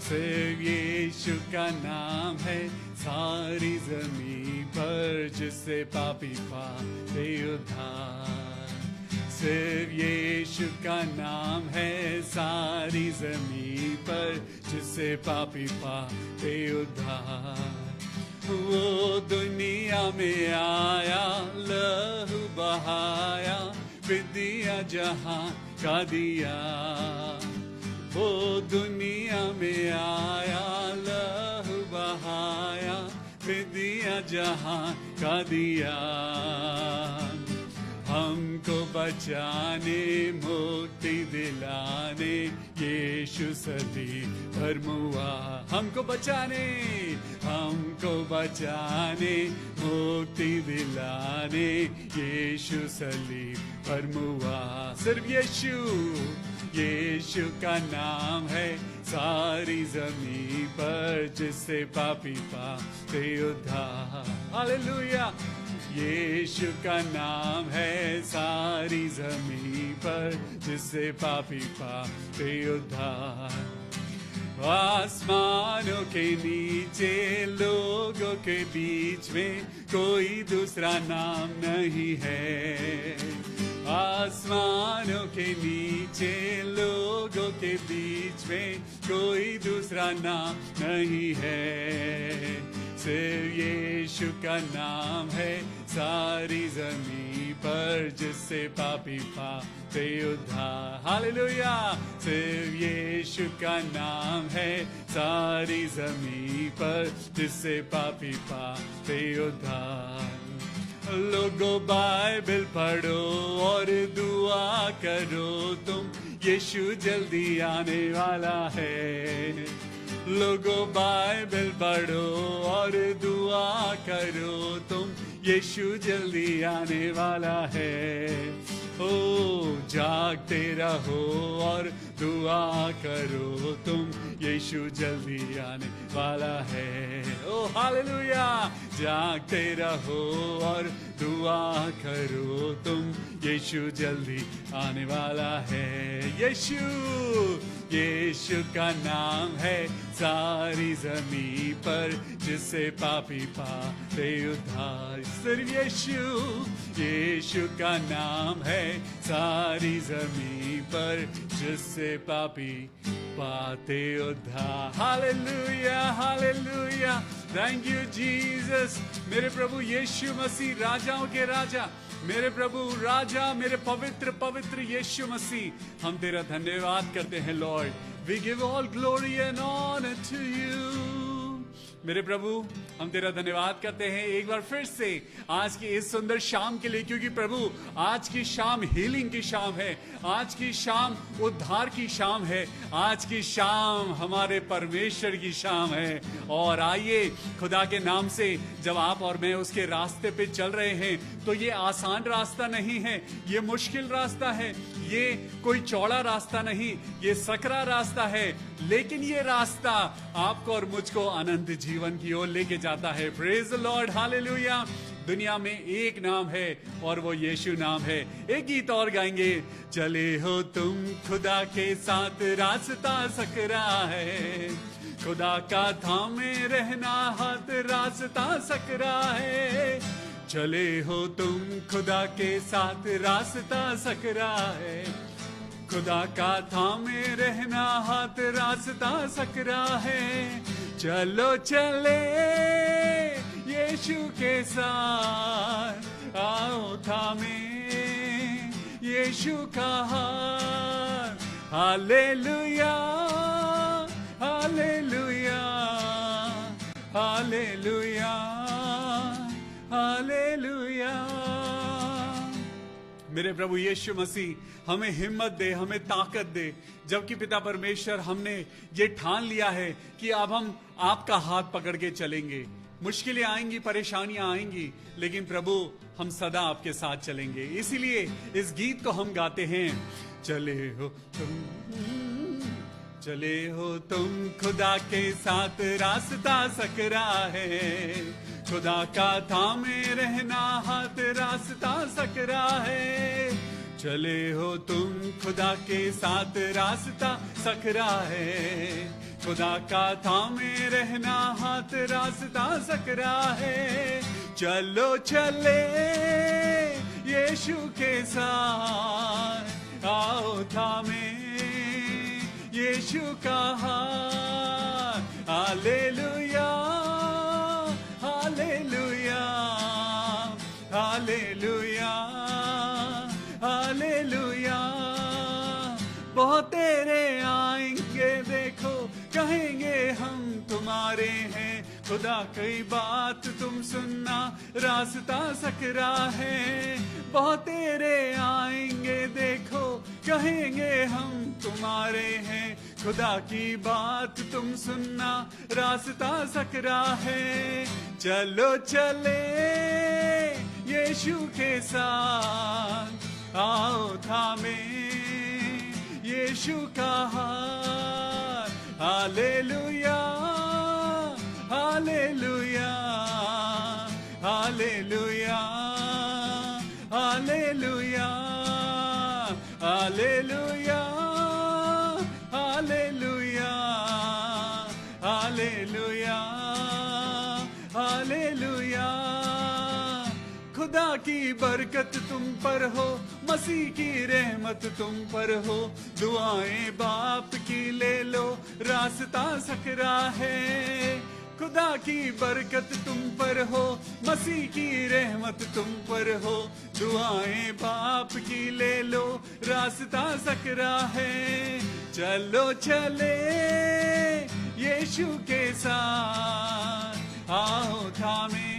सिर्फ यीशु का नाम है सारी जमीन पर, जिससे पापी पाते उद्धार। सिर्फ यीशु का नाम है सारी जमीन पर, जिससे पापी पाते उद्धार। वो दुनिया में आया, लहू बहाया, फिदिया जहां का दिया। वो दुनिया में आया, लहू बहाया, फिदिया जहां का दिया। हमको बचाने, मुक्ति दिलाने, यीशु सलीब पर मुआ। हमको बचाने, हमको बचाने, मुक्ति दिलाने, यीशु सलीब पर मुआ। सिर्फ यीशु, यीशु का नाम है सारी जमीन पर, जिससे पापी पाते उद्धार। हालेलुया। यीशु का नाम है सारी जमीन पर, जिससे पापी पाते उद्धार। आसमानों के नीचे, लोगों के बीच में कोई दूसरा नाम नहीं है। आसमानों के नीचे, लोगों के बीच में कोई दूसरा नाम नहीं है। सिर्फ यीशु का नाम है सारी जमीन पर, जिससे पापी पाते उद्धार। हालेलुया। सिर्फ यीशु का नाम है सारी जमीन पर, जिससे पापी पाते उद्धार। लोगों बाइबल पढ़ो और दुआ करो तुम, यीशु जल्दी आने वाला है। लोगों बाइबल पढ़ो और दुआ करो तुम, यीशु जल्दी आने वाला है। ओ जागते रहो और दुआ करो तुम, यीशु जल्दी आने वाला है। ओ हालेलुया। जागते रहो और दुआ करो तुम, यीशु जल्दी आने वाला है। यीशु, यीशु का नाम है सारी जमीन पर, जिससे पापी पाते उद्धार। सिर्फ यीशु, यीशु का नाम है सारी जमीन पर, जिससे पापी पाते उद्धार। Hallelujah, hallelujah. Thank you Jesus. मेरे प्रभु यीशु मसीह, राजाओं के राजा, मेरे प्रभु राजा, मेरे पवित्र पवित्र यीशु मसीह, हम तेरा धन्यवाद करते हैं Lord. We give all glory and honor to you। मेरे प्रभु, हम तेरा धन्यवाद करते हैं एक बार फिर से आज की इस सुंदर शाम के लिए, क्योंकि प्रभु आज की शाम हीलिंग की शाम है, आज की शाम उद्धार की शाम है, आज की शाम हमारे परमेश्वर की शाम है। और आइए खुदा के नाम से, जब आप और मैं उसके रास्ते पे चल रहे हैं, तो ये आसान रास्ता नहीं है, ये मुश्किल रास्ता है, ये कोई चौड़ा रास्ता नहीं, ये सकरा रास्ता है, लेकिन ये रास्ता आपको और मुझको अनंत जीवन की ओर लेके जाता है। Praise the Lord, hallelujah. दुनिया में एक नाम है और वो यीशु नाम है। एक गीत और गाएंगे। चले हो तुम खुदा के साथ, रास्ता सकरा है, खुदा का थामे रहना हाथ, रास्ता सकरा है। चले हो तुम खुदा के साथ, रास्ता सकरा है, खुदा का थामे रहना हाथ, रास्ता सकरा है। चलो चले यीशु के साथ, आओ थामे यीशु का हाथ। Hallelujah, hallelujah, hallelujah, hallelujah. मेरे प्रभु यीशु मसीह हमें हिम्मत दे, हमें ताकत दे, जबकि पिता परमेश्वर हमने ये ठान लिया है कि अब हम आपका हाथ पकड़ के चलेंगे। मुश्किलें आएंगी, परेशानियां आएंगी, लेकिन प्रभु हम सदा आपके साथ चलेंगे। इसीलिए इस गीत को हम गाते हैं। चले हो तुम, चले हो तुम खुदा के साथ, रास्ता सकरा है, खुदा का थामे रहना हाथ, रास्ता सकरा है। चले हो तुम खुदा के साथ, रास्ता सकरा है। खुदा का थामे रहना हाथ रास्ता सकरा है। चलो चले यीशु के साथ, आओ थामे यीशु का हाथ। Hallelujah hallelujah hallelujah hallelujah. बहुत तेरे आएंगे देखो, कहेंगे हम तुम्हारे हैं। खुदा की बात तुम सुनना, रास्ता सकरा है। बहुत तेरे आएंगे देखो, कहेंगे हम तुम्हारे हैं। खुदा की बात तुम सुनना, रास्ता सकरा है। चलो चले यीशु के साथ, आओ थामे यीशु का हाथ। Hallelujah hallelujah hallelujah hallelujah hallelujah hallelujah hallelujah hallelujah. खुदा की बरकत तुम पर हो, मसीह की रहमत तुम पर हो। दुआएं बाप की ले लो, रास्ता सकरा है। खुदा की बरकत तुम पर हो, मसीह की रहमत तुम पर हो। दुआएं बाप की ले लो, रास्ता सकरा है। चलो चले यीशु के साथ, आओ थामे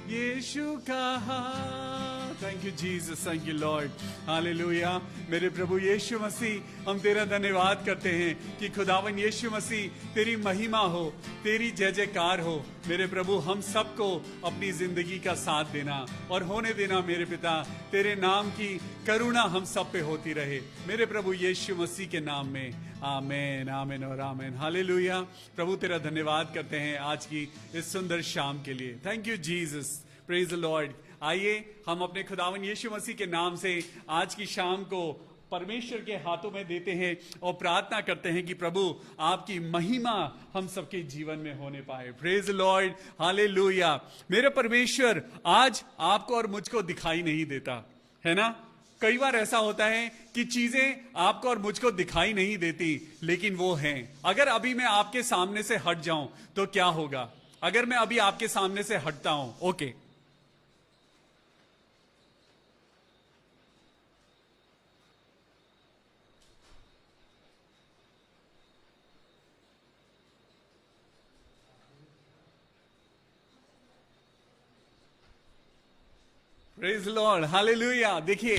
यीशु का हाथ। Thank you Jesus, thank you Lord, hallelujah. मेरे प्रभु यीशु मसीह, हम तेरा धन्यवाद करते हैं कि खुदावन यीशु मसीह तेरी महिमा हो, तेरी जय जयकार हो। मेरे प्रभु हम सबको अपनी जिंदगी का साथ देना और होने देना मेरे पिता। तेरे नाम की करुणा हम सब पे होती रहे मेरे प्रभु यीशु मसीह के नाम में, आमेन आमेन और आमेन। हालेलुया। प्रभु तेरा धन्यवाद करते हैं आज की इस सुंदर शाम के लिए। Thank you Jesus, praise the Lord. आइए हम अपने खुदावन यीशु मसीह के नाम से आज की शाम को परमेश्वर के हाथों में देते हैं और प्रार्थना करते हैं कि प्रभु आपकी महिमा हम सबके जीवन में होने पाए। Praise the Lord, hallelujah. मेरे परमेश्वर आज आपको और मुझको दिखाई नहीं देता है ना। कई बार ऐसा होता है कि चीजें आपको और मुझको दिखाई नहीं देती, लेकिन वो हैं। अगर अभी मैं आपके सामने से हट जाऊं तो क्या होगा? अगर मैं अभी आपके सामने से हटता हूं, ओके, प्रेज लॉर्ड, हालेलुया। देखिए,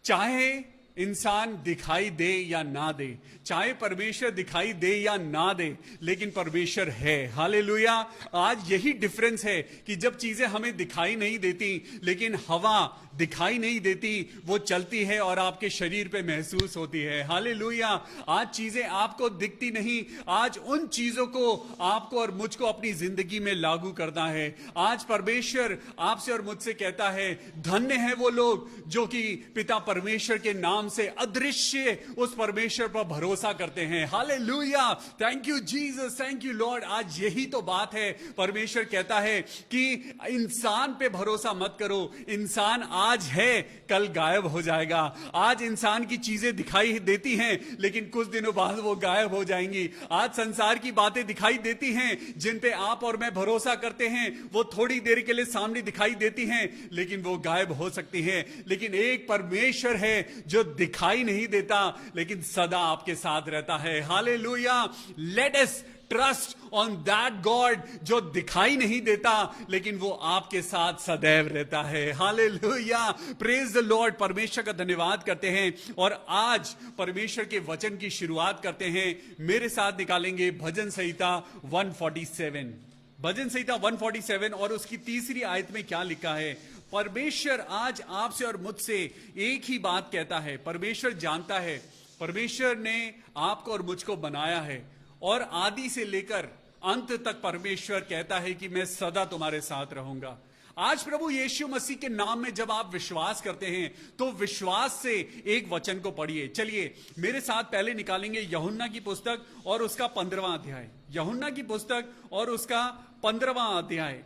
चाहे इंसान दिखाई दे या ना दे, चाहे परमेश्वर दिखाई दे या ना दे, लेकिन परमेश्वर है। हालेलुया। आज यही डिफरेंस है कि जब चीजें हमें दिखाई नहीं देती, लेकिन हवा दिखाई नहीं देती, वो चलती है और आपके शरीर पे महसूस होती है। हालेलुया। आज चीजें आपको दिखती नहीं, आज उन चीजों को आपको और मुझको अपनी जिंदगी में लागू करना है। आज परमेश्वर आपसे और मुझसे कहता है, धन्य है वो लोग जो कि पिता परमेश्वर के नाम से अदृश्य उस परमेश्वर पर भरोसा करते हैं। Hallelujah. Thank you Jesus, thank you Lord. आज यही तो बात है। परमेश्वर कहता है कि इंसान पे भरोसा मत करो। इंसान आज है, कल गायब हो जाएगा। आज इंसान की चीजें दिखाई देती हैं, लेकिन कुछ दिनों बाद वो गायब हो जाएंगी। आज संसार की बातें दिखाई देती हैं, जिन पे आप और मैं भरोसा करते हैं, वो थोड़ी देर के लिए सामने दिखाई देती हैं, लेकिन वो गायब हो सकती हैं। लेकिन एक परमेश्वर है जो दिखाई नहीं देता, लेकिन सदा आपके साथ रहता है। Hallelujah. Let us trust on that God जो दिखाई नहीं देता, लेकिन वो आपके साथ सदैव रहता है। हालेलुया। Praise the Lord. परमेश्वर का धन्यवाद करते हैं और आज परमेश्वर के वचन की शुरुआत करते हैं। मेरे साथ निकालेंगे भजन संहिता 147। भजन संहिता 147 और उसकी तीसरी आयत में क्या लिखा है? परमेश्वर आज आपसे और मुझसे एक ही बात कहता है। परमेश्वर जानता है, परमेश्वर ने आपको और मुझको बनाया है और आदि से लेकर अंत तक परमेश्वर कहता है कि मैं सदा तुम्हारे साथ रहूंगा। आज प्रभु यीशु मसीह के नाम में जब आप विश्वास करते हैं तो विश्वास से एक वचन को पढ़िए। चलिए मेरे साथ पहले निकालेंगे यूहन्ना की पुस्तक और उसका 15वां अध्याय। यूहन्ना की पुस्तक और उसका 15वां अध्याय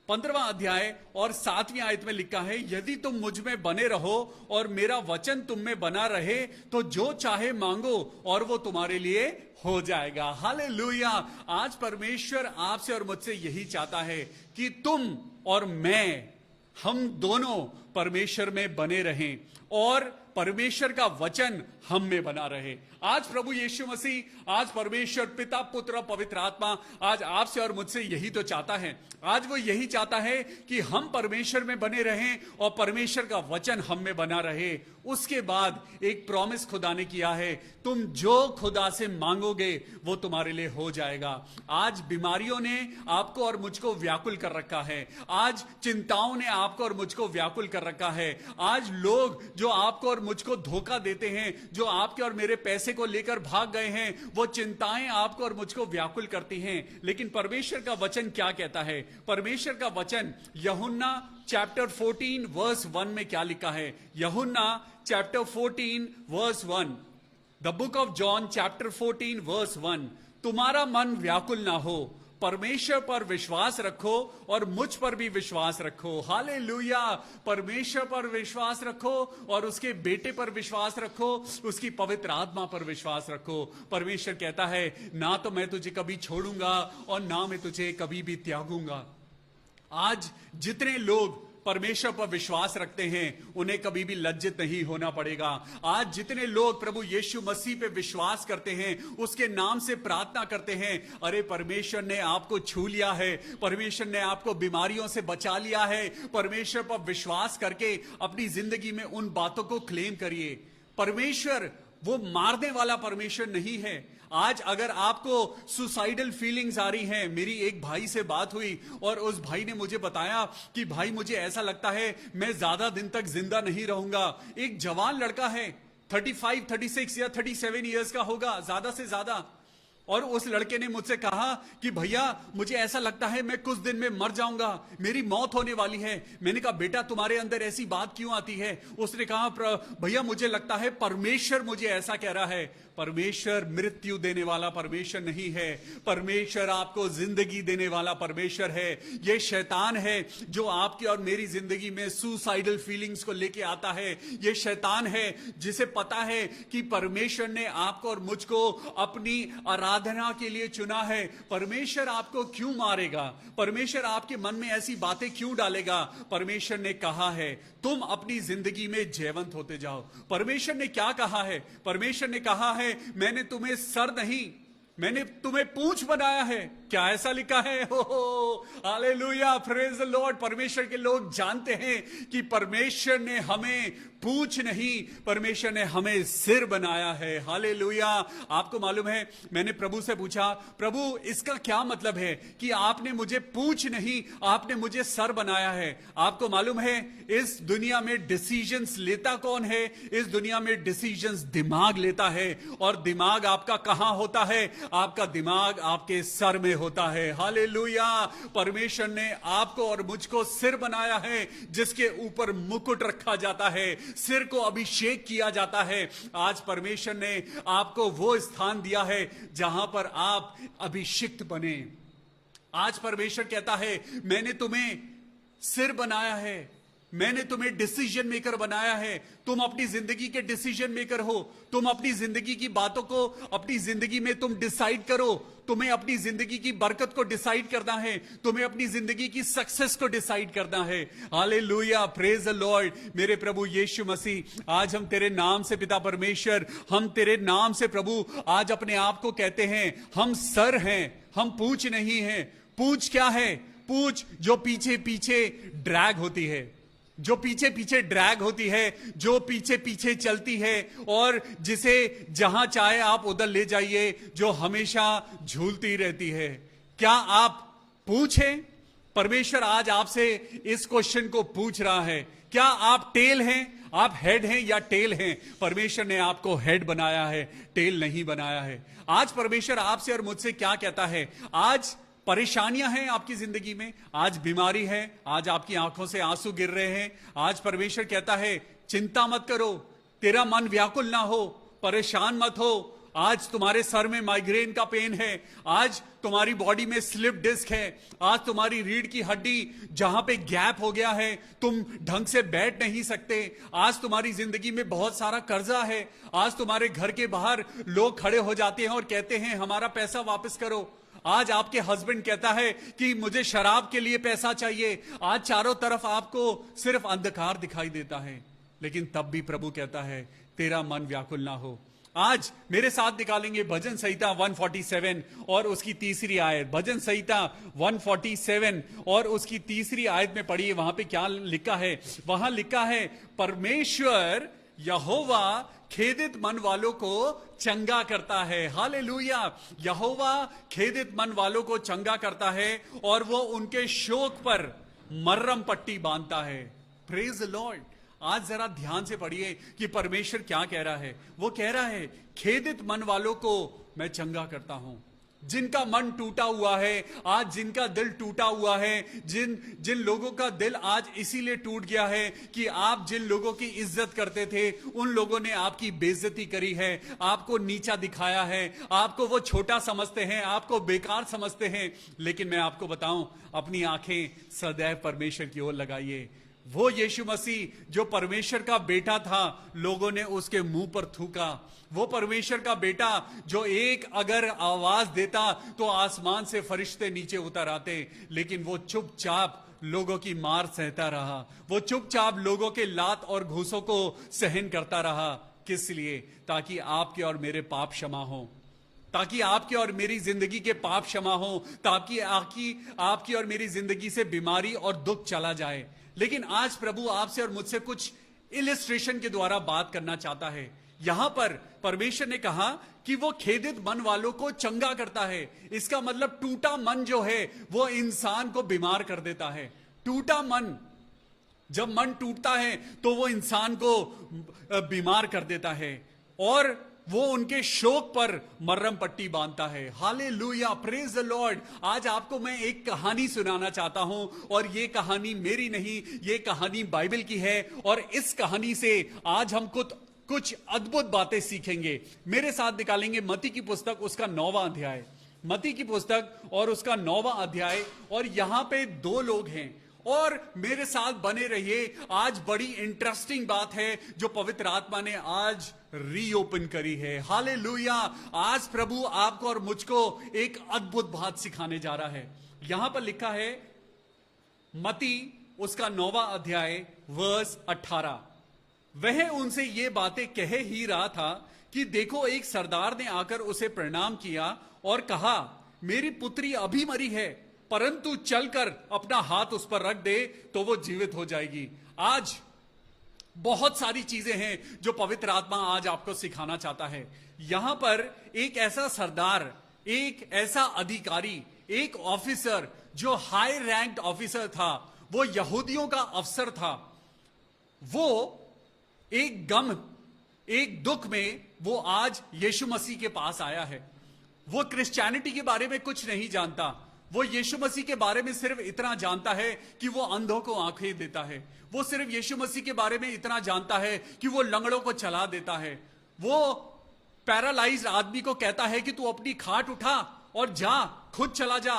15वां अध्याय और 7वीं आयत में लिखा है, यदि तुम मुझ में बने रहो और मेरा वचन तुम में बना रहे तो जो चाहे मांगो और वो तुम्हारे लिए हो जाएगा। हालेलुया। आज परमेश्वर आपसे और मुझसे यही चाहता है कि तुम और मैं, हम दोनों परमेश्वर में बने रहें और परमेश्वर का वचन हम में बना रहे। आज प्रभु यीशु मसीह, आज परमेश्वर पिता, पुत्र, पवित्र आत्मा आज आपसे और मुझसे यही तो चाहता है। आज वो यही चाहता है कि हम परमेश्वर में बने रहें और परमेश्वर का वचन हम में बना रहे। उसके बाद एक प्रॉमिस खुदा ने किया है, तुम जो खुदा से मांगोगे वो तुम्हारे लिए हो जाएगा। आज बीमारियों ने आपको और मुझको व्याकुल कर रखा है। आज चिंताओं ने आपको और मुझको व्याकुल कर रखा है। आज लोग जो आपको और मुझको धोखा देते हैं, जो आपके और मेरे पैसे को लेकर भाग गए हैं, वो चिंताएं आपको और मुझको व्याकुल करती हैं। लेकिन परमेश्वर का वचन क्या कहता है? परमेश्वर का वचन यूहन्ना चैप्टर 14 वर्स 1 में क्या लिखा है? Yuhanna chapter 14 verse 1, the book of John chapter 14 verse 1, तुम्हारा मन व्याकुल ना हो, परमेश्वर पर विश्वास रखो और मुझ पर भी विश्वास रखो। हालेलुया। परमेश्वर पर विश्वास रखो और उसके बेटे पर विश्वास रखो, उसकी पवित्र आत्मा पर विश्वास रखो। परमेश्वर कहता है, ना तो मैं तुझे कभी छोड़ूंगा और ना मैं तुझे कभी भी त्यागूंगा। आज जितने लोग परमेश्वर पर विश्वास रखते हैं उन्हें कभी भी लज्जित नहीं होना पड़ेगा। आज जितने लोग प्रभु यीशु मसीह पे विश्वास करते हैं, उसके नाम से प्रार्थना करते हैं, अरे परमेश्वर ने आपको छू लिया है, परमेश्वर ने आपको बीमारियों से बचा लिया है। परमेश्वर पर विश्वास करके अपनी जिंदगी में उन बातों को क्लेम करिए। परमेश्वर वो मारने वाला परमेश्वर नहीं है। आज अगर आपको सुसाइडल फीलिंग्स आ रही हैं, मेरी एक भाई से बात हुई और उस भाई ने मुझे बताया कि भाई मुझे ऐसा लगता है मैं ज्यादा दिन तक जिंदा नहीं रहूंगा। एक जवान लड़का है, 35, 36 या 37 इयर्स का होगा ज्यादा से ज्यादा। और उस लड़के ने मुझसे कहा कि भैया मुझे ऐसा लगता है मैं कुछ दिन में मर जाऊंगा, मेरी मौत होने वाली है। मैंने कहा बेटा तुम्हारे अंदर ऐसी बात क्यों आती है? उसने कहा भैया मुझे लगता है परमेश्वर मुझे ऐसा कह रहा है। परमेश्वर मृत्यु देने वाला परमेश्वर नहीं है, परमेश्वर आपको जिंदगी देने वाला परमेश्वर है। ये शैतान है जो आपकी और मेरी जिंदगी में सुसाइडल फीलिंग्स को लेके आता है। ये शैतान है जिसे पता है कि परमेश्वर ने आपको और मुझको अपनी आराधना के लिए चुना है। परमेश्वर आपको क्यों मारेगा? परमेश्वर आपके मन में ऐसी बातें क्यों डालेगा? परमेश्वर ने कहा है तुम अपनी जिंदगी में जयवंत होते जाओ। परमेश्वर ने क्या कहा है? परमेश्वर ने कहा है मैंने तुम्हें सर नहीं, मैंने तुम्हें पूंछ बनाया है। क्या ऐसा लिखा है? Hallelujah, praise the Lord. परमेश्वर के लोग जानते हैं कि परमेश्वर ने हमें पूंछ नहीं, परमेश्वर ने हमें सिर बनाया है। हालेलुया। आपको मालूम है, मैंने प्रभु से पूछा, प्रभु इसका क्या मतलब है कि आपने मुझे पूंछ नहीं, आपने मुझे सर बनाया है? आपको मालूम है इस दुनिया में डिसीजंस लेता कौन है? इस दुनिया में डिसीजंस दिमाग लेता है। और दिमाग आपका कहां होता है? आपका दिमाग आपके सर में होता है। हालेलुया। परमेश्वर ने आपको और मुझको सिर बनाया है, जिसके ऊपर मुकुट रखा जाता है, सिर को अभिषेक किया जाता है। आज परमेश्वर ने आपको वो स्थान दिया है जहां पर आप अभिषिक्त बने। आज परमेश्वर कहता है मैंने तुम्हें सिर बनाया है, मैंने तुम्हें डिसीजन मेकर बनाया है। तुम अपनी जिंदगी के डिसीजन मेकर हो। तुम अपनी जिंदगी की बातों को अपनी जिंदगी में तुम डिसाइड करो। तुम्हें अपनी जिंदगी की बरकत को डिसाइड करना है, तुम्हें अपनी जिंदगी की सक्सेस को डिसाइड करना है। Hallelujah, praise the Lord. मेरे प्रभु यीशु मसीह, आज हम तेरे नाम से पिता परमेश्वर, हम तेरे नाम से प्रभु आज अपने आप को कहते हैं हम सर हैं, हम पूंछ नहीं हैं। पूंछ क्या है? पूंछ जो पीछे पीछे ड्रैग होती है, जो पीछे पीछे ड्रैग होती है, जो पीछे पीछे चलती है और जिसे जहां चाहे आप उधर ले जाइए, जो हमेशा झूलती रहती है। क्या आप पूछें? परमेश्वर आज आपसे इस क्वेश्चन को पूछ रहा है, क्या आप टेल हैं? आप हेड हैं या टेल हैं? परमेश्वर ने आपको हेड बनाया है, टेल नहीं बनाया है। आज परमेश्वर आपसे और मुझसे क्या कहता है? आज परेशानियां हैं आपकी जिंदगी में, आज बीमारी है, आज आपकी आंखों से आंसू गिर रहे हैं, आज परमेश्वर कहता है चिंता मत करो, तेरा मन व्याकुल ना हो, परेशान मत हो। आज तुम्हारे सर में माइग्रेन का पेन है, आज तुम्हारी बॉडी में स्लिप डिस्क है, आज तुम्हारी रीढ़ की हड्डी जहां पे गैप हो गया है, तुम ढंग से बैठ नहीं सकते, आज तुम्हारी जिंदगी में बहुत सारा कर्जा है, आज तुम्हारे घर के बाहर लोग खड़े हो जाते हैं और कहते हैं हमारा पैसा वापस करो, आज आपके हस्बैंड कहता है कि मुझे शराब के लिए पैसा चाहिए, आज चारों तरफ आपको सिर्फ अंधकार दिखाई देता है, लेकिन तब भी प्रभु कहता है तेरा मन व्याकुल ना हो। आज मेरे साथ निकालेंगे भजन संहिता 147 और उसकी तीसरी आयत। भजन संहिता 147 और उसकी तीसरी आयत में पढ़िए, वहां पे क्या लिखा है। वहां लिखा है परमेश्वर यहोवा खेदित मन वालों को चंगा करता है। हालेलुया। यहोवा खेदित मन वालों को चंगा करता है और वो उनके शोक पर मर्रम पट्टी बांधता है। Praise the Lord. आज जरा ध्यान से पढ़िए कि परमेश्वर क्या कह रहा है। वो कह रहा है खेदित मन वालों को मैं चंगा करता हूं। जिनका मन टूटा हुआ है, आज जिनका दिल टूटा हुआ है, जिन लोगों का दिल आज इसीलिए टूट गया है कि आप जिन लोगों की इज्जत करते थे उन लोगों ने आपकी बेइज्जती करी है, आपको नीचा दिखाया है, आपको वो छोटा समझते हैं, आपको बेकार समझते हैं। लेकिन मैं आपको बताऊं, अपनी आंखें सदैव परमेश्वर की ओर लगाइए। वो यीशु मसीह जो परमेश्वर का बेटा था, लोगों ने उसके मुंह पर थूका। वो परमेश्वर का बेटा जो एक अगर आवाज देता तो आसमान से फरिश्ते नीचे उतर आते, लेकिन वो चुपचाप लोगों की मार सहता रहा, वो चुपचाप लोगों के लात और घूसों को सहन करता रहा। किस लिए? ताकि आपके और मेरे पाप क्षमा हो, ताकि आपकी और मेरी जिंदगी के पाप क्षमा हो, ताकि आपकी और मेरी जिंदगी से बीमारी और दुख चला जाए। लेकिन आज प्रभु आपसे और मुझसे कुछ इलिस्ट्रेशन के द्वारा बात करना चाहता है। यहां पर परमेश्वर ने कहा कि वो खेदित मन वालों को चंगा करता है। इसका मतलब टूटा मन जो है वो इंसान को बीमार कर देता है। टूटा मन, जब मन टूटता है तो वो इंसान को बीमार कर देता है और वो उनके शोक पर मर्रम पट्टी बांधता है। Hallelujah, praise the Lord. आज आपको मैं एक कहानी सुनाना चाहता हूं और ये कहानी मेरी नहीं, ये कहानी बाइबल की है और इस कहानी से आज हम कुछ अद्भुत बातें सीखेंगे। मेरे साथ निकालेंगे मत्ती की पुस्तक, उसका 9वां अध्याय। मत्ती की पुस्तक और उसका 9वां अध्याय। और यहां पे दो लोग हैं और मेरे साथ बने रहिए। आज बड़ी इंटरेस्टिंग बात है जो पवित्र आत्मा ने आज रीओपन करी है। हालेलुया। आज प्रभु आपको और मुझको एक अद्भुत बात सिखाने जा रहा है। यहां पर लिखा है मत्ती उसका 9वां अध्याय वर्स 18। वह उनसे ये बातें कह ही रहा था कि देखो एक सरदार ने आकर उसे प्रणाम किया और कहा मेरी पुत्री अभी मरी है, परंतु चलकर अपना हाथ उस पर रख दे तो वो जीवित हो जाएगी। आज बहुत सारी चीजें हैं जो पवित्र आत्मा आज आपको सिखाना चाहता है। यहां पर एक ऐसा सरदार, एक ऐसा अधिकारी, एक ऑफिसर जो हाई रैंक्ड ऑफिसर था, वो यहूदियों का अफसर था, वो एक गम, एक दुख में वो आज यीशु मसीह के पास आया है। वो क्रिश्चियनिटी के बारे में कुछ नहीं जानता, वो यीशु मसीह के बारे में सिर्फ इतना जानता है कि वो अंधों को आंखें देता है। वो सिर्फ यीशु मसीह के बारे में इतना जानता है कि वो लंगड़ों को चला देता है। वो पैरालाइज्ड आदमी को कहता है कि तू अपनी खाट उठा और जा, खुद चला जा।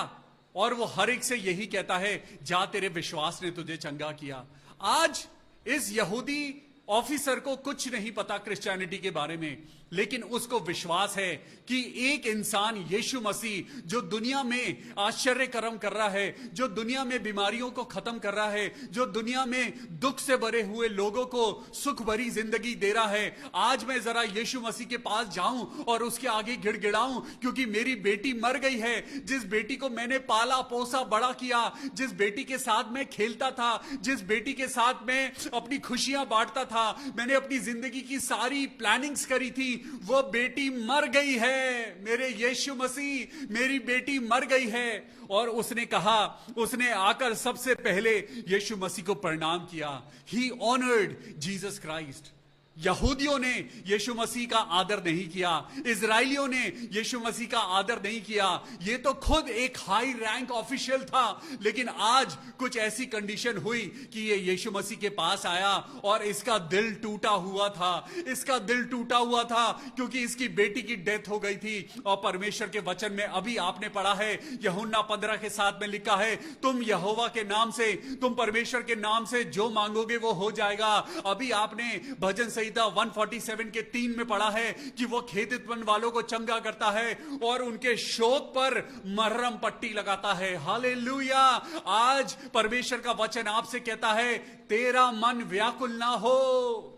और वो हर एक से यही कहता है जा, तेरे विश्वास ने तुझे चंगा किया। आज इस यहूदी ऑफिसर को कुछ नहीं पता क्रिश्चियनिटी के बारे में, लेकिन उसको विश्वास है कि एक इंसान यीशु मसीह जो दुनिया में आश्चर्य कर्म कर रहा है, जो दुनिया में बीमारियों को खत्म कर रहा है, जो दुनिया में दुख से भरे हुए लोगों को सुख भरी जिंदगी दे रहा है, आज मैं जरा यीशु मसीह के पास जाऊं और उसके आगे गिड़गिड़ाऊं, क्योंकि मेरी बेटी मर गई है। जिस बेटी को मैंने पाला पोसा बड़ा किया, जिस बेटी के साथ मैं खेलता था, जिस बेटी के साथ मैं अपनी खुशियां बांटता था, मैंने अपनी जिंदगी की सारी प्लानिंग्स करी थी, वो बेटी मर गई है। मेरे यीशु मसीह, मेरी बेटी मर गई है। और उसने कहा, उसने आकर सबसे पहले यीशु मसीह को प्रणाम किया। ही ऑनर्ड जीसस क्राइस्ट। यहूदियों ने यीशु मसीह का आदर नहीं किया, इजराइलियों ने यीशु मसीह का आदर नहीं किया। ये तो खुद एक हाई रैंक ऑफिशियल था, लेकिन आज कुछ ऐसी कंडीशन हुई कि ये यीशु मसीह के पास आया और इसका दिल टूटा हुआ था। इसका दिल टूटा हुआ था क्योंकि इसकी बेटी की डेथ हो गई थी। और परमेश्वर के वचन में अभी आपने पढ़ा है, यूहन्ना 15:7 में लिखा है, तुम यहोवा के नाम से, तुम परमेश्वर के नाम से जो मांगोगे वो हो जाएगा। अभी आपने भजन संहिता 147:3 में पढ़ा है कि वो खेदितपन वालों को चंगा करता है और उनके शोक पर मरहम पट्टी लगाता है। हालेलुया। आज परमेश्वर का वचन आपसे कहता है, तेरा मन व्याकुल ना हो,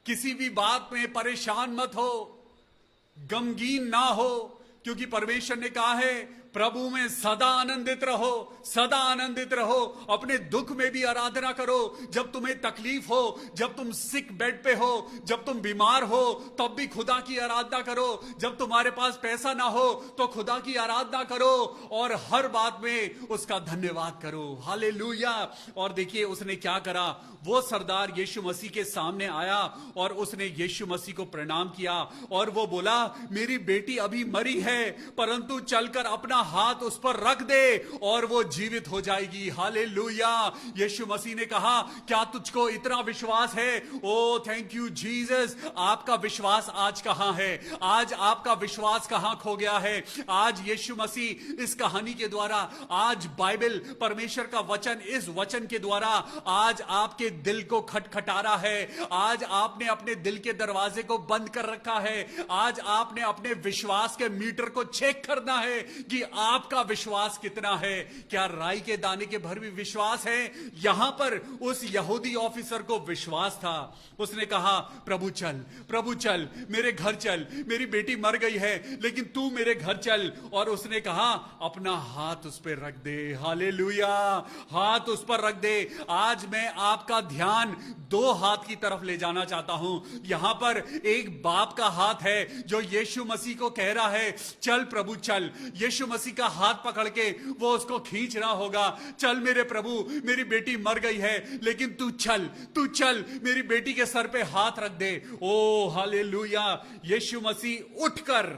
किसी भी बात में परेशान मत हो, गमगीन ना हो, क्योंकि परमेश्वर ने कहा है, प्रभु में सदा आनंदित रहो, सदा आनंदित रहो। अपने दुख में भी आराधना करो। जब तुम्हें तकलीफ हो, जब तुम सिक बेड पे हो, जब तुम बीमार हो, तब भी खुदा की आराधना करो। जब तुम्हारे पास पैसा ना हो तो खुदा की आराधना करो और हर बात में उसका धन्यवाद करो। हालेलुया। और देखिए उसने क्या करा, वो सरदार यीशु मसीह के सामने आया और उसने यीशु मसीह को प्रणाम किया और वो बोला, मेरी बेटी अभी मरी है, परंतु चलकर अपना हाथ उस पर रख दे और वो जीवित हो जाएगी। हालेलुया। यीशु मसीह ने कहा, क्या तुझको इतना विश्वास है? ओ थैंक यू जीसस। आपका विश्वास आज कहां है? आज आपका विश्वास कहां खो गया है? आज यीशु मसीह इस कहानी के द्वारा, आज बाइबल परमेश्वर का वचन, इस वचन के द्वारा आज आपके दिल को खटखटा रहा है। आज आपने अपने दिल के दरवाजे को बंद कर रखा है। आज आपने अपने विश्वास के मीटर को चेक करना है कि आपका विश्वास कितना है। क्या राई के दाने के भर भी विश्वास है? यहां पर उस यहूदी ऑफिसर को विश्वास था। उसने कहा, प्रभु चल, प्रभु चल, मेरे घर चल, मेरी बेटी मर गई है लेकिन तू मेरे घर चल। और उसने कहा, अपना हाथ उस पर रख दे। हालेलुया। हाथ उस पर रख दे। आज मैं आपका ध्यान दो हाथ की तरफ ले जाना चाहता हूं। यहां पर एक बाप का हाथ है जो यीशु मसीह को कह रहा है, चल प्रभु चल। यीशु मसीह का हाथ पकड़ के वो उसको खींच रहा होगा, चल मेरे प्रभु, मेरी बेटी मर गई है लेकिन तू चल, तू चल, मेरी बेटी के सर पे हाथ रख दे। ओ हालेलुया। यीशु मसीह उठकर,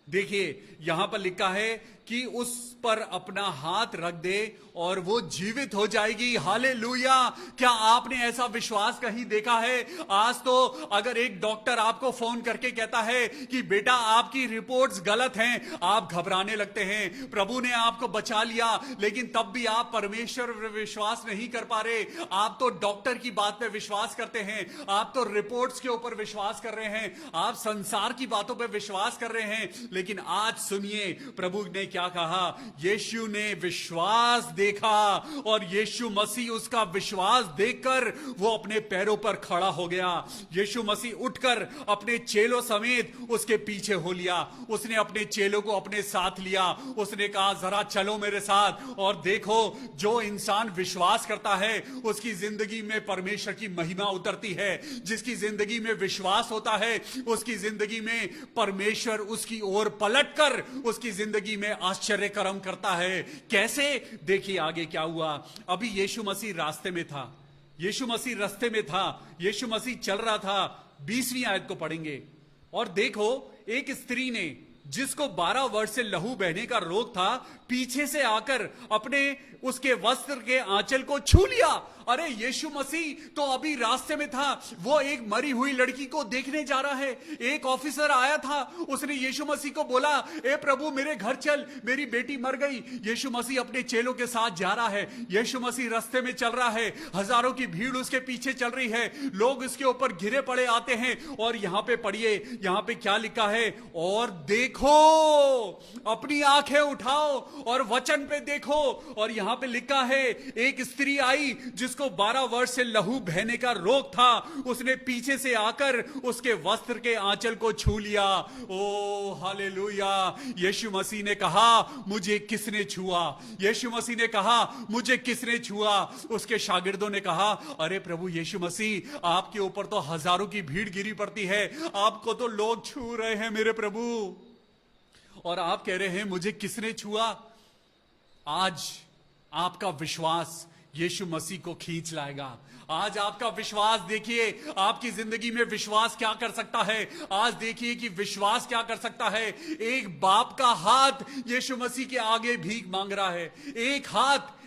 देखिए यहां पर लिखा है कि उस पर अपना हाथ रख दे और वो जीवित हो जाएगी। हालेलुया। क्या आपने ऐसा विश्वास कहीं देखा है? आज तो अगर एक डॉक्टर आपको फोन करके कहता है कि बेटा आपकी रिपोर्ट्स गलत हैं, आप घबराने लगते हैं। प्रभु ने आपको बचा लिया लेकिन तब भी आप परमेश्वर पर विश्वास नहीं कर पा रहे। आप तो डॉक्टर की बात पे विश्वास करते हैं, आप तो रिपोर्ट्स के ऊपर विश्वास कर रहे हैं, आप संसार की बातों पे विश्वास कर रहे हैं। लेकिन आज सुनिए प्रभु ने क्या कहा। यीशु ने विश्वास देखा और यीशु मसीह उसका विश्वास देखकर वो अपने पैरों पर खड़ा हो गया। यीशु मसीह उठकर अपने चेलों समेत उसके पीछे हो लिया। उसने अपने चेलों को अपने साथ लिया। उसने कहा, जरा चलो मेरे साथ और देखो, जो इंसान विश्वास करता है उसकी जिंदगी में परमेश्वर की महिमा उतरती है। जिसकी जिंदगी में विश्वास होता है उसकी जिंदगी में परमेश्वर उसकी ओर पलटकर उसकी जिंदगी में आश्चर्य कर्म करता है। कैसे? देखिए आगे क्या हुआ। अभी यीशु मसीह रास्ते में था, यीशु मसीह रास्ते में था, यीशु मसीह चल रहा था। 20वीं आयत को पढ़ेंगे और देखो, एक स्त्री ने जिसको 12 वर्ष से लहू बहने का रोग था, पीछे से आकर अपने उसके वस्त्र के आंचल को छू लिया। अरे यीशु मसीह तो अभी रास्ते में था, वो एक मरी हुई लड़की को देखने जा रहा है। एक ऑफिसर आया था, उसने यीशु मसीह को बोला, ए प्रभु मेरे घर चल, मेरी बेटी मर गई। यीशु मसीह अपने चेलों के साथ जा रहा है। यीशु मसीह रास्ते में चल रहा है, हजारों की भीड़ उसके पीछे चल रही है, लोग उसके ऊपर घिरे पड़े आते हैं। और यहां पे पढ़िए, यहां पे क्या लिखा है, और देखो, अपनी आंखें उठाओ और वचन पे देखो। और यहां पे लिखा है, एक स्त्री आई जिसको 12 वर्ष से लहू बहने का रोग था। उसने पीछे से आकर उसके वस्त्र के आंचल को छू लिया। ओ हालेलुया। यीशु मसीह ने कहा, मुझे किसने छुआ? यीशु मसीह ने कहा, मुझे किसने छुआ? उसके शागिर्दों ने कहा, अरे प्रभु यीशु मसीह, आपके ऊपर तो हजारों की भीड़ गिरी पड़ती है, आपको तो लोग छू रहे हैं मेरे प्रभु, और आप कह रहे हैं मुझे किसने छुआ? आज आपका विश्वास यीशु मसीह को खींच लाएगा। आज आपका विश्वास देखिए, आपकी जिंदगी में विश्वास क्या कर सकता है। आज देखिए कि विश्वास क्या कर सकता है। एक बाप का हाथ यीशु मसीह के आगे भीख मांग रहा है।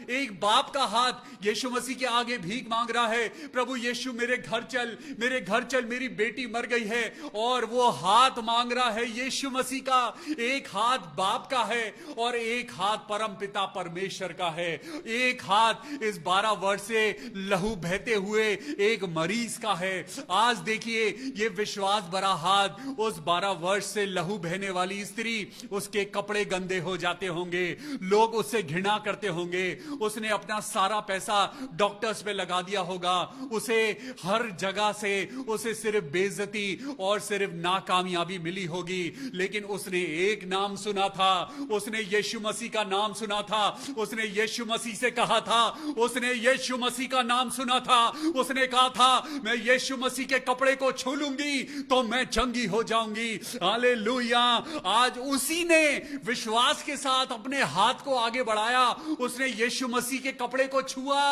एक बाप का हाथ यीशु मसीह के आगे भीख मांग रहा है, प्रभु यीशु मेरे घर चल, मेरे घर चल, मेरी बेटी मर गई है। और वो हाथ मांग रहा है यीशु मसीह का। एक हाथ बाप का है और एक हाथ परम पिता परमेश्वर का है। एक हाथ इस 12 वर्ष से लहू बहते हुए एक मरीज का है। आज देखिए ये विश्वास भरा हाथ उस 12 वर्ष से लहू बहने वाली स्त्री, उसके कपड़े गंदे हो जाते होंगे, लोग उससे घृणा करते होंगे, उसने अपना सारा पैसा डॉक्टर्स पे लगा दिया होगा, उसे हर जगह से उसे सिर्फ बेइज्जती और सिर्फ नाकामयाबी मिली होगी। लेकिन उसने एक नाम सुना था, उसने यीशु मसीह का नाम सुना था। उसने यीशु मसीह से कहा था, उसने यीशु मसीह का नाम सुना था। उसने कहा था मैं यीशु मसीह के कपड़े को छू लूंगी तो मैं चंगी हो जाऊंगी। हालेलुया। आज उसी ने विश्वास के साथ अपने हाथ को आगे बढ़ाया, उसने यीशु मसीह के कपड़े को छुआ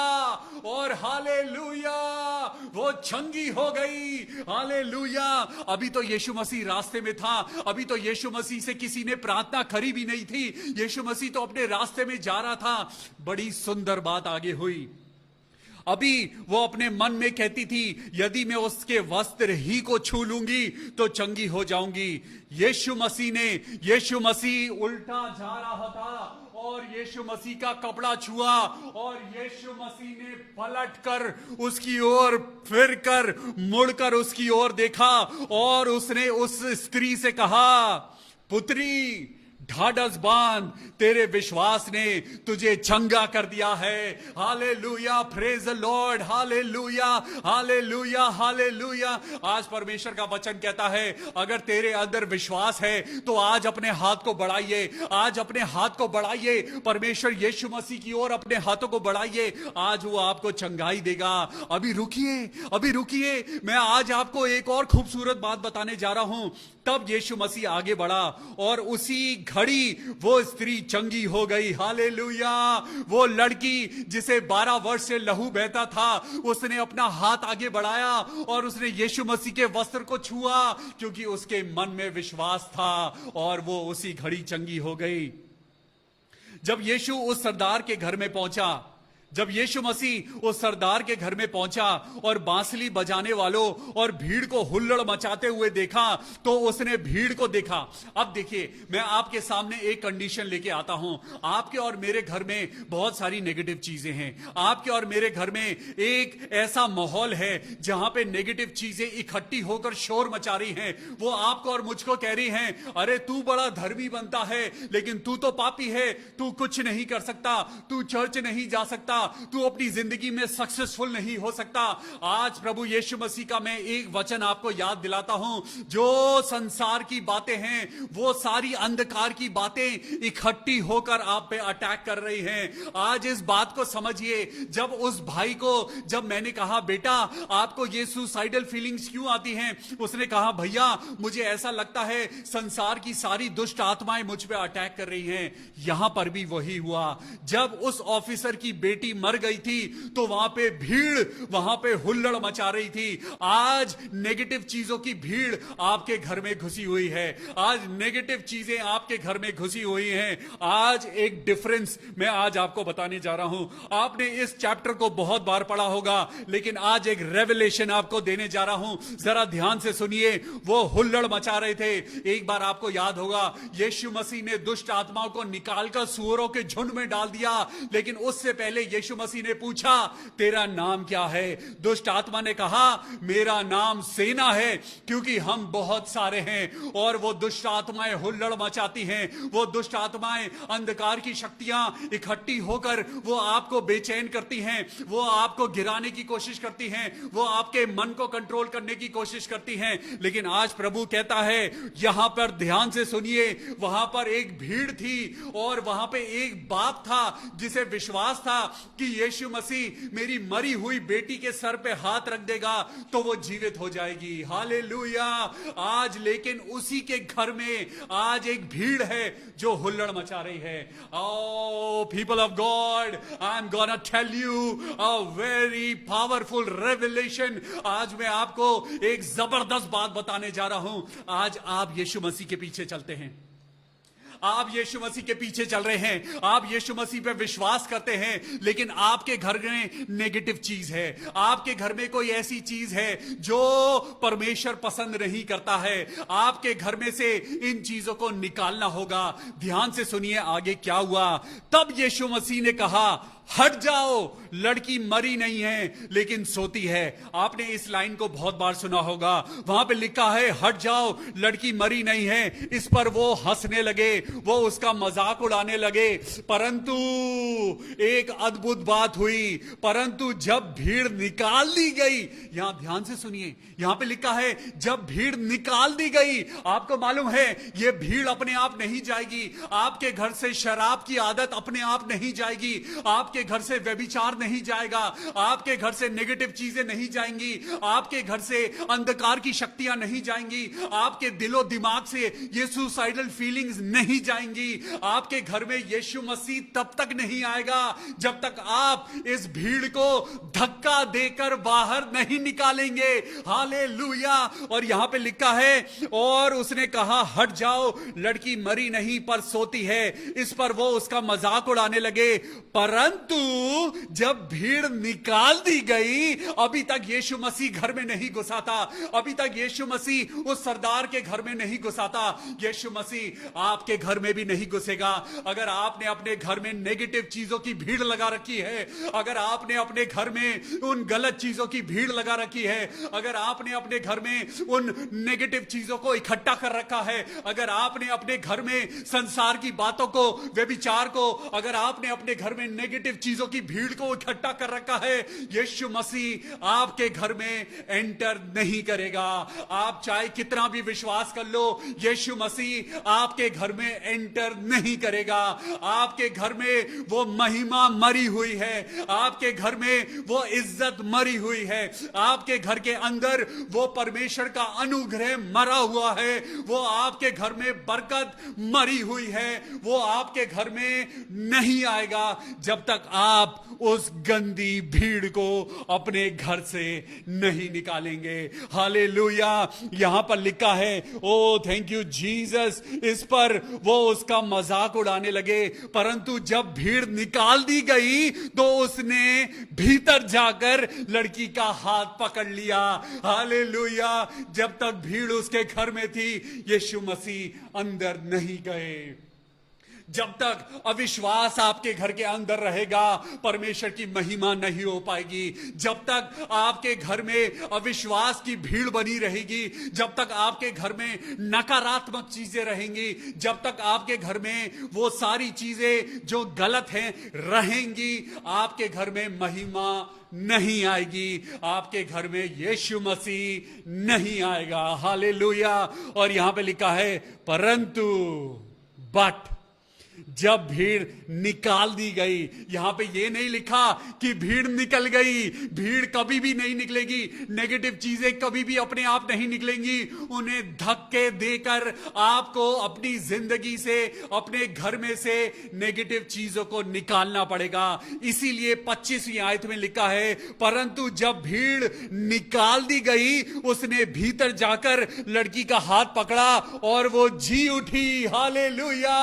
और हालेलुया वो चंगी हो गई। हालेलुया। अभी तो यीशु मसीह रास्ते में था, अभी तो यीशु मसीह से किसी ने प्रार्थना करी भी नहीं थी। यीशु मसीह तो अपने रास्ते में जा रहा था। बड़ी सुंदर बात आगे हुई। अभी वो अपने मन में कहती थी यदि मैं उसके वस्त्र ही को छू लूंगी तो चंगी हो जाऊंगी। यीशु मसीह उल्टा जा रहा था और यीशु मसीह का कपड़ा छुआ और यीशु मसीह ने पलटकर उसकी ओर फिरकर मुड़कर उसकी ओर देखा और उसने उस स्त्री से कहा, पुत्री ढाढ़स बांध, तेरे विश्वास ने तुझे चंगा कर दिया है। Hallelujah, praise the Lord. Hallelujah, hallelujah, hallelujah. आज परमेश्वर का वचन कहता है अगर तेरे अंदर विश्वास है तो आज अपने हाथ को बढ़ाइए, आज अपने हाथ को बढ़ाइए, परमेश्वर यीशु मसीह की ओर अपने हाथों को बढ़ाइए। आज वो आपको चंगाई देगा। अभी रुकिए, मैं आज आपको एक और खूबसूरत बात बताने जा रहा हूं। तब यीशु मसीह आगे बढ़ा और उसी घड़ी वो स्त्री चंगी हो गई। हालेलुया। वो लड़की जिसे 12 वर्ष से लहू बहता था, उसने अपना हाथ आगे बढ़ाया और उसने यीशु मसीह के वस्त्र को छुआ क्योंकि उसके मन में विश्वास था और वो उसी घड़ी चंगी हो गई। जब यीशु उस सरदार के घर में पहुंचा, जब यीशु मसीह उस सरदार के घर में पहुंचा और बांसुरी बजाने वालों और भीड़ को हुल्लड़ मचाते हुए देखा तो उसने भीड़ को देखा। अब देखिए, मैं आपके सामने एक कंडीशन लेके आता हूं। आपके और मेरे घर में बहुत सारी नेगेटिव चीजें हैं। आपके और मेरे घर में एक ऐसा माहौल है जहां पे नेगेटिव चीजें इकट्ठी होकर शोर मचा रही हैं। वो आपको और मुझको कह रही हैं, अरे तू बड़ा धर्मी बनता है लेकिन तू तो पापी है, तू कुछ नहीं कर सकता, तू चर्च नहीं जा सकता, तू अपनी जिंदगी में सक्सेसफुल नहीं हो सकता। आज प्रभु यीशु मसीह का मैं एक वचन आपको याद दिलाता हूं। जो संसार की बातें हैं, वो सारी अंधकार की बातें इकट्ठी होकर आप पे अटैक कर रही हैं। आज इस बात को समझिए। जब उस भाई को, जब मैंने कहा बेटा आपको ये सुसाइडल फीलिंग्स क्यों आती हैं, उसने कहा भैया मुझे ऐसा लगता है संसार की सारी दुष्ट आत्माएं मुझ पे अटैक कर रही हैं। यहां पर भी वही हुआ। जब उस ऑफिसर की बेटी मर गई थी तो वहां पे भीड़, वहां पे हुल्लड़ मचा रही थी। आज नेगेटिव चीजों की भीड़ आपके घर में घुसी हुई है। आज नेगेटिव चीजें आपके घर में घुसी हुई हैं। आज एक डिफरेंस मैं आज आपको बताने जा रहा हूं। आपने इस चैप्टर को बहुत बार पढ़ा होगा लेकिन आज एक रेवलेशन आपको देने जा रहा हूं। जरा ध्यान से सुनिए। वो हुल्लड़ मचा रहे थे। एक बार आपको याद होगा यीशु मसीह ने दुष्ट आत्माओं को निकालकर सूअरों के झुंड में डाल दिया, लेकिन उससे पहले यीशु मसीह ने पूछा तेरा नाम क्या है? दुष्ट आत्मा ने कहा मेरा नाम सेना है, क्योंकि हम बहुत सारे हैं। और वो दुष्ट आत्माएं हुल्लड़ मचाती हैं। वो दुष्ट आत्माएं, अंधकार की शक्तियां इकट्ठी होकर वो आपको बेचैन करती हैं, वो आपको गिराने की कोशिश करती हैं, वो आपके मन को कंट्रोल करने की कोशिश करती हैं। लेकिन आज प्रभु कहता है, यहां पर ध्यान से सुनिए, वहां पर एक भीड़ थी और वहां पे एक बाप था जिसे विश्वास था कि यीशु मसीह मेरी मरी हुई बेटी के सर पे हाथ रख देगा तो वो जीवित हो जाएगी। हालेलुया। आज लेकिन उसी के घर में आज एक भीड़ है जो हुल्लड़ मचा रही है। Oh people of God, I am gonna tell you a very powerful revelation. आज मैं आपको एक जबरदस्त बात बताने जा रहा हूं। आज आप यीशु मसीह के पीछे चलते हैं, आप यीशु मसीह के पीछे चल रहे हैं, आप यीशु मसीह पे विश्वास करते हैं, लेकिन आपके घर में नेगेटिव चीज है, आपके घर में कोई ऐसी चीज है जो परमेश्वर पसंद नहीं करता है। आपके घर में से इन चीजों को निकालना होगा। ध्यान से सुनिए आगे क्या हुआ। तब यीशु मसीह ने कहा, हट जाओ, लड़की मरी नहीं है लेकिन सोती है। आपने इस लाइन को बहुत बार सुना होगा। वहां पे लिखा है हट जाओ, लड़की मरी नहीं है। इस पर वो हंसने लगे, वो उसका मजाक उड़ाने लगे। परंतु एक अद्भुत बात हुई। परंतु जब भीड़ निकाल दी गई, यहां ध्यान से सुनिए, यहां पे लिखा है जब भीड़ निकाल दी गई। आपको मालूम है ये भीड़ अपने आप नहीं जाएगी। आपके घर से शराब की आदत अपने आप नहीं जाएगी, आपके घर से व्यभिचार नहीं जाएगा, आपके घर से नेगेटिव चीजें नहीं जाएंगी, आपके घर से अंधकार की शक्तियां नहीं जाएंगी, आपके दिलो दिमाग से ये सुसाइडल फीलिंग्स नहीं जाएंगी। आपके घर में यीशु मसीह तब तक नहीं आएगा जब तक आप इस भीड़ को धक्का देकर बाहर नहीं निकालेंगे। हालेलुया। और यहां पे लिखा है और उसने कहा हट जाओ, लड़की मरी नहीं पर सोती है। इस पर वो उसका मजाक उड़ाने लगे। परंतु जब भीड़ निकाल दी गई, अभी तक यीशु मसीह घर में नहीं घुसा था, अभी तक यीशु मसीह उस सरदार के घर में नहीं घुसा था। यीशु मसीह आपके घर में भी नहीं घुसेगा। अगर आपने अपने घर में नेगेटिव चीजों की भीड़ लगा रखी है, अगर आपने अपने घर में उन गलत चीजों की भीड़ लगा रखी है, अगर आपने अपने घर में उन नेगेटिव चीजों को इकट्ठा कर रखा है, अगर आपने अपने घर में संसार की बातों को, व्यभिचार को, अगर आपने अपने घर में नेगेटिव चीजों की भीड़ को इकट्ठा कर रखा है, यीशु मसीह आपके घर में एंटर नहीं करेगा। आप चाहे कितना भी विश्वास कर लो, यीशु मसीह आपके घर में एंटर नहीं करेगा। आपके घर में वो महिमा मरी हुई है, आपके घर में वो इज्जत मरी हुई है, आपके घर के अंदर वो परमेश्वर का अनुग्रह मरा हुआ है, वो आपके घर में बरकत मरी हुई है। वो आपके घर में नहीं आएगा जब तक आप उस गंदी भीड़ को अपने घर से नहीं निकालेंगे। हालेलुया। यहां पर लिखा है, ओ थैंक यू जीसस। इस पर वो उसका मजाक उड़ाने लगे। परंतु जब भीड़ निकाल दी गई तो उसने भीतर जाकर लड़की का हाथ पकड़ लिया। हालेलुया। जब तक भीड़ उसके घर में थी, यीशु मसीह अंदर नहीं गए। जब तक अविश्वास आपके घर के अंदर रहेगा, परमेश्वर की महिमा नहीं हो पाएगी। जब तक आपके घर में अविश्वास की भीड़ बनी रहेगी, जब तक आपके घर में नकारात्मक चीजें रहेंगी, जब तक आपके घर में वो सारी चीजें जो गलत हैं रहेंगी, आपके घर में महिमा नहीं आएगी, आपके घर में यीशु मसीह नहीं आएगा। हालेलुया। और यहां पे लिखा है परंतु बट जब भीड़ निकाल दी गई। यहां पे ये नहीं लिखा कि भीड़ निकल गई, भीड़ कभी भी नहीं निकलेगी, नेगेटिव चीजें कभी भी अपने आप नहीं निकलेंगी। उन्हें धक्के देकर आपको अपनी जिंदगी से, अपने घर में से नेगेटिव चीजों को निकालना पड़ेगा। इसीलिए 25वीं आयत में लिखा है परंतु जब भीड़ निकाल दी गई, उसने भीतर जाकर लड़की का हाथ पकड़ा और वो जी उठी। हालेलुया।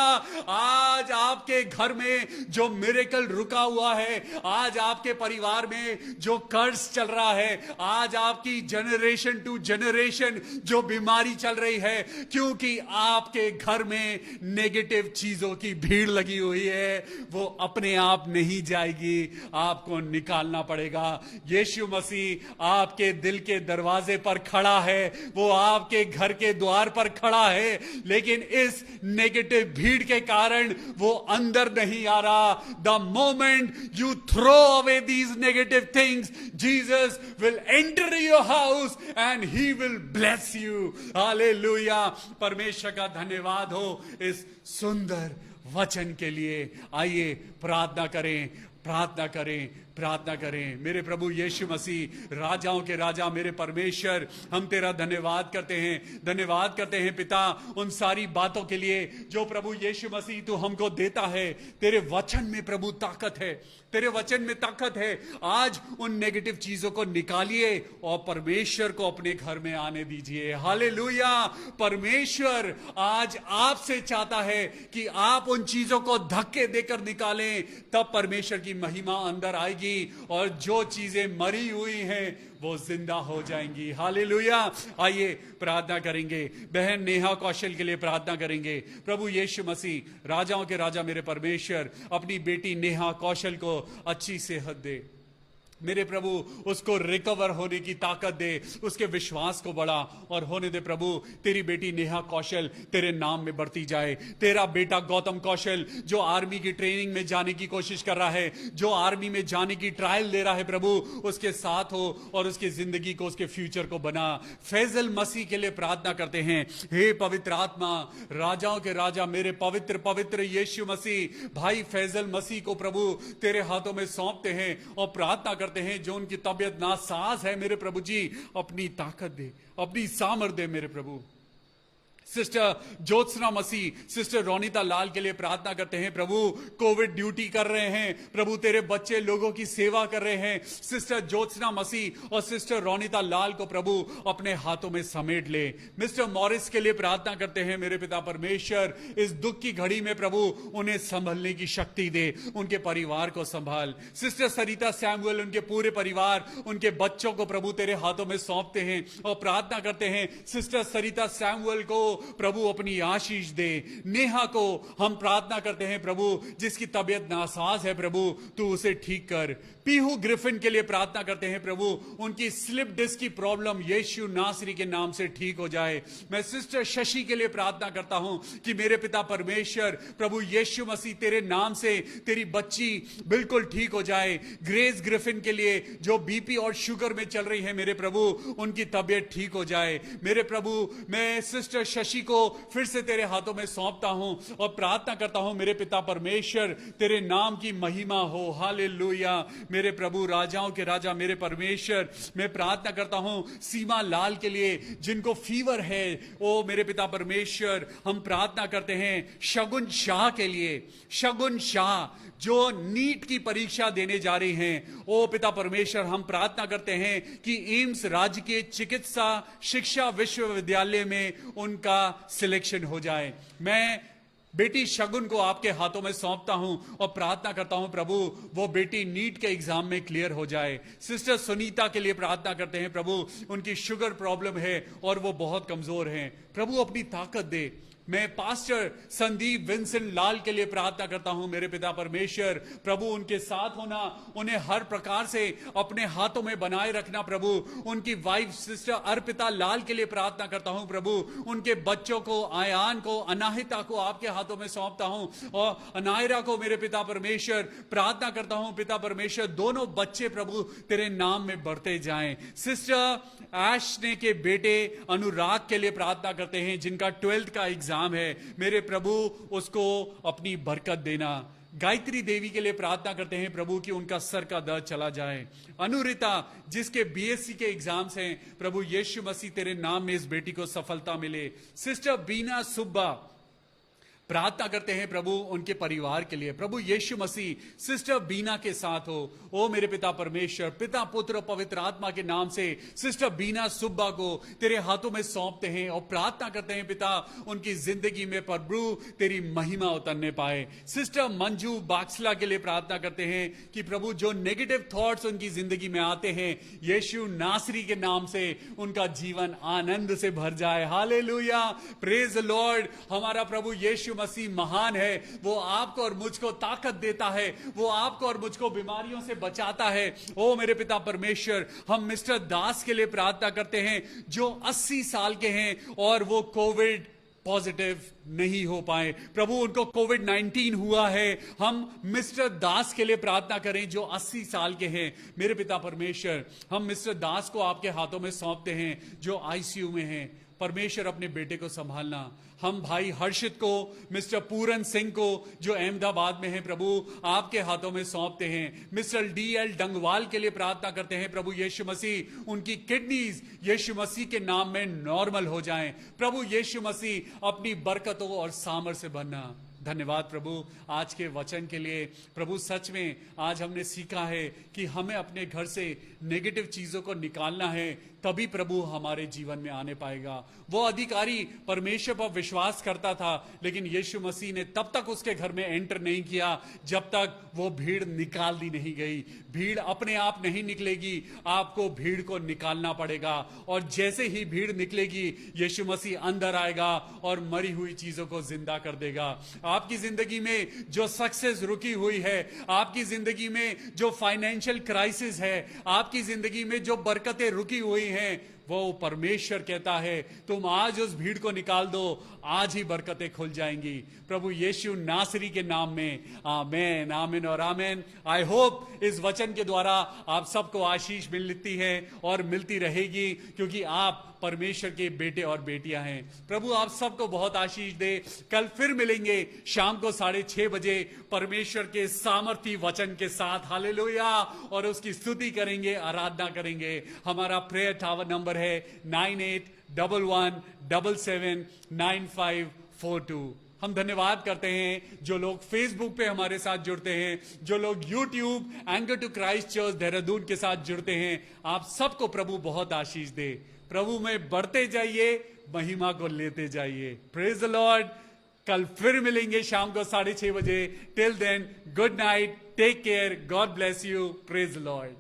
आज आपके घर में जो मिरेकल रुका हुआ है, आज आपके परिवार में जो कर्ज चल रहा है, आज आपकी जनरेशन टू जनरेशन जो बीमारी चल रही है, क्योंकि आपके घर में नेगेटिव चीजों की भीड़ लगी हुई है, वो अपने आप नहीं जाएगी, आपको निकालना पड़ेगा। यीशु मसीह आपके दिल के दरवाजे पर खड़ा है, वो आपके घर के द्वार पर खड़ा है, लेकिन इस नेगेटिव भीड़ के कारण वो अंदर नहीं आ रहा। The moment you throw away these negative things, Jesus will enter your house and he will bless you. Hallelujah. परमेश्वर का धन्यवाद हो इस सुंदर वचन के लिए। आइए प्रार्थना करें। प्रार्थना करें, प्रार्थना करें। मेरे प्रभु यीशु मसीह, राजाओं के राजा, मेरे परमेश्वर, हम तेरा धन्यवाद करते हैं, धन्यवाद करते हैं पिता उन सारी बातों के लिए जो प्रभु यीशु मसीह तू हमको देता है। तेरे वचन में प्रभु ताकत है, तेरे वचन में ताकत है। आज उन नेगेटिव चीजों को निकालिए और परमेश्वर को अपने घर में आने दीजिए। हालेलुया। परमेश्वर आज आपसे चाहता है कि आप उन चीजों को धक्के देकर निकालें, तब परमेश्वर की महिमा अंदर आएगी और जो चीजें मरी हुई हैं वो जिंदा हो जाएंगी। हालेलुया। आइए प्रार्थना करेंगे। बहन नेहा कौशल के लिए प्रार्थना करेंगे। प्रभु यीशु मसीह, राजाओं के राजा, मेरे परमेश्वर, अपनी बेटी नेहा कौशल को अच्छी सेहत दे। मेरे प्रभु उसको रिकवर होने की ताकत दे, उसके विश्वास को बढ़ा और होने दे प्रभु तेरी बेटी नेहा कौशल तेरे नाम में बढ़ती जाए। तेरा बेटा गौतम कौशल जो आर्मी की ट्रेनिंग में जाने की कोशिश कर रहा है, जो आर्मी में जाने की ट्रायल दे रहा है, प्रभु उसके साथ हो और उसकी जिंदगी को, उसके फ्यूचर को बना। फैजल मसीह के लिए प्रार्थना करते हैं। हे पवित्र आत्मा, राजाओं के राजा, मेरे पवित्र पवित्र यीशु मसीह, भाई फैजल मसीह को प्रभु तेरे हाथों में सौंपते हैं और प्रार्थना करते हैं जो उनकी तबीयत नासाज है, मेरे प्रभु जी अपनी ताकत दे, अपनी सामर्थ दे मेरे प्रभु। सिस्टर ज्योत्सना मसीह, सिस्टर रोनिता लाल के लिए प्रार्थना करते हैं। प्रभु कोविड ड्यूटी कर रहे हैं, प्रभु तेरे बच्चे लोगों की सेवा कर रहे हैं। सिस्टर ज्योत्सना मसीह और सिस्टर रोनिता लाल को प्रभु अपने हाथों में समेट ले। मिस्टर मॉरिस के लिए प्रार्थना करते हैं। मेरे पिता परमेश्वर, इस दुख की घड़ी में प्रभु उन्हें संभलने की शक्ति दे, उनके परिवार को संभाल। सिस्टर सरिता सैमुअल, उनके पूरे परिवार, उनके बच्चों को प्रभु तेरे हाथों में सौंपते हैं और प्रार्थना करते हैं सिस्टर सरिता सैमुअल को प्रभु अपनी आशीष दे। नेहा को हम प्रार्थना करते हैं प्रभु जिसकी तबीयत नासाज है, प्रभु तू उसे ठीक कर। पीहू ग्रिफिन के लिए प्रार्थना करते हैं प्रभु उनकी स्लिप डिस्क की प्रॉब्लम यीशु नासरी के नाम से ठीक हो जाए। मैं सिस्टर शशि के लिए प्रार्थना करता हूं कि मेरे पिता परमेश्वर, प्रभु यीशु मसीह तेरे नाम से तेरी बच्ची बिल्कुल ठीक हो जाए। ग्रेस ग्रिफिन के लिए जो बीपी और शुगर में चल रही है, मेरे प्रभु उनकी तबीयत ठीक हो जाए। मेरे प्रभु मैं सिस्टर शशि को फिर से तेरे हाथों में सौंपता हूं और प्रार्थना करता हूं मेरे पिता परमेश्वर तेरे नाम की महिमा हो। हालेलुया। मेरे प्रभु राजाओं के राजा, मेरे परमेश्वर, मैं प्रार्थना करता हूं सीमा लाल के लिए जिनको फीवर है। ओ मेरे पिता परमेश्वर, हम प्रार्थना करते हैं शगुन शाह के लिए, शगुन शाह जो नीट की परीक्षा देने जा रही हैं। ओ पिता परमेश्वर, हम प्रार्थना करते हैं कि एम्स राजकीय चिकित्सा शिक्षा विश्वविद्यालय में उनका सिलेक्शन हो जाए। मैं बेटी शगुन को आपके हाथों में सौंपता हूं और प्रार्थना करता हूं प्रभु वो बेटी नीट के एग्जाम में क्लियर हो जाए। सिस्टर सुनीता के लिए प्रार्थना करते हैं प्रभु उनकी शुगर प्रॉब्लम है और वो बहुत कमजोर हैं, प्रभु अपनी ताकत दे। मैं पास्टर संदीप विंसेंट लाल के लिए प्रार्थना करता हूं मेरे पिता परमेश्वर, प्रभु उनके साथ होना, उन्हें हर प्रकार से अपने हाथों में बनाए रखना। प्रभु उनकी वाइफ सिस्टर अर्पिता लाल के लिए प्रार्थना करता हूं प्रभु उनके बच्चों को, आयान को, अनाहिता को आपके हाथों में सौंपता हूं और अनायरा को मेरे पिता परमेश्वर प्रार्थना करता हूं पिता परमेश्वर दोनों बच्चे प्रभु तेरे नाम में बढ़ते जाएं। सिस्टर एशने के बेटे अनुराग के लिए प्रार्थना करते हैं जिनका 12th का एग्जाम है, मेरे प्रभु उसको अपनी बरकत देना। गायत्री देवी के लिए प्रार्थना करते हैं प्रभु कि उनका सर का दर्द चला जाए। अनुरिता जिसके बीएससी के एग्जाम्स हैं, प्रभु यीशु मसीह तेरे नाम में इस बेटी को सफलता मिले। सिस्टर बीना सुब्बा प्रार्थना करते हैं प्रभु उनके परिवार के लिए, प्रभु यीशु मसीह सिस्टर बीना के साथ हो। ओ मेरे पिता परमेश्वर, पिता पुत्र और पवित्र आत्मा के नाम से सिस्टर बीना सुब्बा को तेरे हाथों में सौंपते हैं और प्रार्थना करते हैं पिता उनकी जिंदगी में प्रभु तेरी महिमा उतरने पाए। सिस्टर मंजू बाक्सला के लिए प्रार्थना करते हैं कि प्रभु जो नेगेटिव थॉट्स उनकी जिंदगी में आते हैं, यीशु नासरी के नाम से उनका जीवन आनंद से भर जाए। Hallelujah, praise the Lord. हमारा प्रभु यीशु मसीह महान है, वो आपको और मुझको ताकत देता है, वो आपको और मुझको बीमारियों से बचाता है। ओ मेरे पिता परमेश्वर, हम मिस्टर दास के लिए प्रार्थना करते हैं जो 80 साल के हैं और वो कोविड पॉजिटिव नहीं हो पाए, प्रभु उनको कोविड-19 हुआ है। हम मिस्टर दास के लिए प्रार्थना करें जो 80 साल के हैं। मेरे पिता परमेश्वर, हम मिस्टर दास को आपके हाथों में सौंपते हैं जो आईसीयू में हैं। परमेश्वर अपने बेटे को संभालना। हम भाई हर्षित को, मिस्टर पूरन सिंह को जो अहमदाबाद में हैं, प्रभु आपके हाथों में सौंपते हैं। मिस्टर DL डंगवाल के लिए प्रार्थना करते हैं, प्रभु यीशु मसीह उनकी किडनीज यीशु मसीह के नाम में नॉर्मल हो जाएं। प्रभु यीशु मसीह अपनी बरकतों और सामर्थ्य से भरना। धन्यवाद प्रभु आज के वचन के लिए। प्रभु सच में आज हमने सीखा है कि हमें अपने घर से नेगेटिव चीजों को निकालना है, तभी प्रभु हमारे जीवन में आने पाएगा। वो अधिकारी परमेश्वर पर विश्वास करता था, लेकिन यीशु मसीह ने तब तक उसके घर में एंटर नहीं किया जब तक वो भीड़ निकाल दी नहीं गई। भीड़ अपने आप नहीं निकलेगी, आपको भीड़ को निकालना पड़ेगा। और जैसे ही भीड़ निकलेगी, यीशु मसीह अंदर आएगा और मरी हुई चीजों को जिंदा कर देगा। आपकी जिंदगी में जो सक्सेस रुकी हुई है, आपकी जिंदगी में जो फाइनेंशियल क्राइसिस है, आपकी जिंदगी में जो बरकतें रुकी हुई हैं, वो परमेश्वर कहता है तुम आज उस भीड़ को निकाल दो, आज ही बरकतें खुल जाएंगी। प्रभु यीशु नासरी के नाम में आमेन, आमेन और आमेन। आई होप इस वचन के द्वारा आप सबको आशीष मिलती है और मिलती रहेगी, क्योंकि आप परमेश्वर के बेटे और बेटियां हैं। प्रभु आप सबको बहुत आशीष दे। कल फिर मिलेंगे शाम को 6:30 बजे परमेश्वर के सामर्थी वचन के साथ। हालेलुया। और उसकी स्तुति करेंगे, आराधना करेंगे। हमारा प्रेयर टावर नंबर है 9811779542। हम धन्यवाद करते हैं जो लोग फेसबुक पे हमारे साथ जुड़ते हैं, जो लोग YouTube anchor to Christ church Dehradun के साथ जुड़ते हैं। आप सबको प्रभु बहुत आशीष दे। प्रभु में बढ़ते जाइए, महिमा को लेते जाइए। Praise the Lord. कल फिर मिलेंगे शाम को 6:30 बजे। Till then good night, take care, God bless you. Praise the Lord.